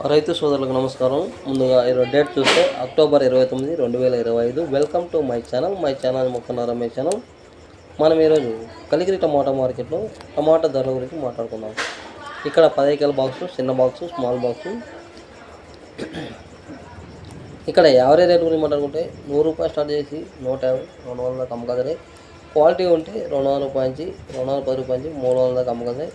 రైతు సోదరులకు నమస్కారం. ముందుగా ఈరోజు డేట్ చూస్తే October 29, 2025. Welcome to my channel Mokkana Ramesh channel. మనం ఈరోజు కలిగిరి టమాటా మార్కెట్లో టమాటా ధరల గురించి మాట్లాడుకుందాం. ఇక్కడ 10 ఎకరాల బాక్సు, చిన్న బాక్సు, స్మాల్ బాక్సు. ఇక్కడ యావరేజ్ రేట్ గురించి మాట్లాడుకుంటే ₹100 స్టార్ట్ చేసి 150, 200 దాకా అమ్మకాదరే. క్వాలిటీ ఉంటే ₹200 నుంచి ₹210 నుంచి ₹300 దాకా అమ్మకాదరే.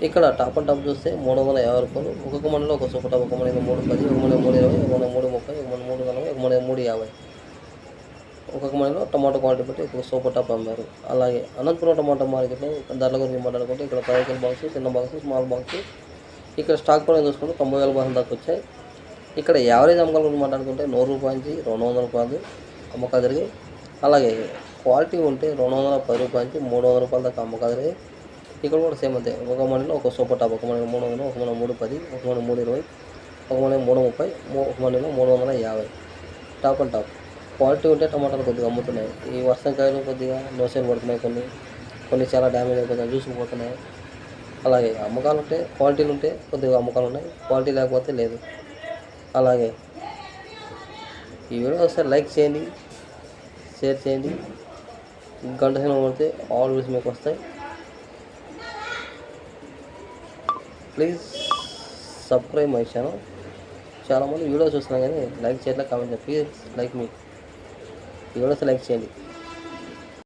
ఇక్కడ టాప్ అండ్ టాప్ చూస్తే ₹350. ఒక్కొక్క మండలో ఒక సూపర్ టాప్, ఒక మండలో 310, ఒక మండలో 320, ఒక మండలో 330, ఒక మండలో 340, ఒక మండలో 350. ఒక్కొక్క మండలో టమాటో క్వాలిటీ బట్టి ఒక సూపర్ టాప్ అమ్మారు. అలాగే అనంతపురం టమాటో మార్కెట్లో ధరల గురించి మాట్లాడుకుంటే ఇక్కడ 10 ఎకరాల బాక్సు, చిన్న బాక్సు, స్మాల్ బాక్సు. ఇక్కడ స్టాక్ పరంగా చూసుకుంటే 90,000 బాక్సులు దాకా వచ్చాయి. ఇక్కడ యావరేజ్ అమ్మకాల గురించి మాట్లాడుకుంటే ₹100 నుంచి ₹200 అమ్మకాలు జరిగాయి. అలాగే క్వాలిటీ ఉంటే ₹210 నుంచి ₹300 దాకా అమ్మకాలు జరిగాయి. ఇక్కడ కూడా సేమ్ అంతే. ఒక మండలో ఒక సూపర్ టాప్, ఒక మండలో 300, ఒక మండలో 310, ఒక మండలో 320, ఒక మండలో 330, ఒక మండలో 350. టాప్ అండ్ టాప్ క్వాలిటీ ఉంటే టమాటాలు కొద్దిగా అమ్ముతున్నాయి. ఈ వర్షంకాయలు కొద్దిగా నోసేలు పడుతున్నాయి, కొన్ని చాలా డ్యామేజ్ అయిపోతున్నాయి, చూసుకుపోతున్నాయి. అలాగే అమ్మకాలు ఉంటే, క్వాలిటీలు ఉంటే కొద్దిగా అమ్మకాలు ఉన్నాయి, క్వాలిటీ లేకపోతే లేదు. అలాగే ఈ వీడియో ఒకసారి లైక్ చేయండి, షేర్ చేయండి. గంట సమయం పడితే ఆల్ వీడియోస్ మీకు వస్తాయి. Please subscribe my channel. చాలామంది వీడియో చూస్తున్నాం కానీ లైక్ చేయట్లేదు, కామెంట్ చేయండి. Please like me videos like చేయండి.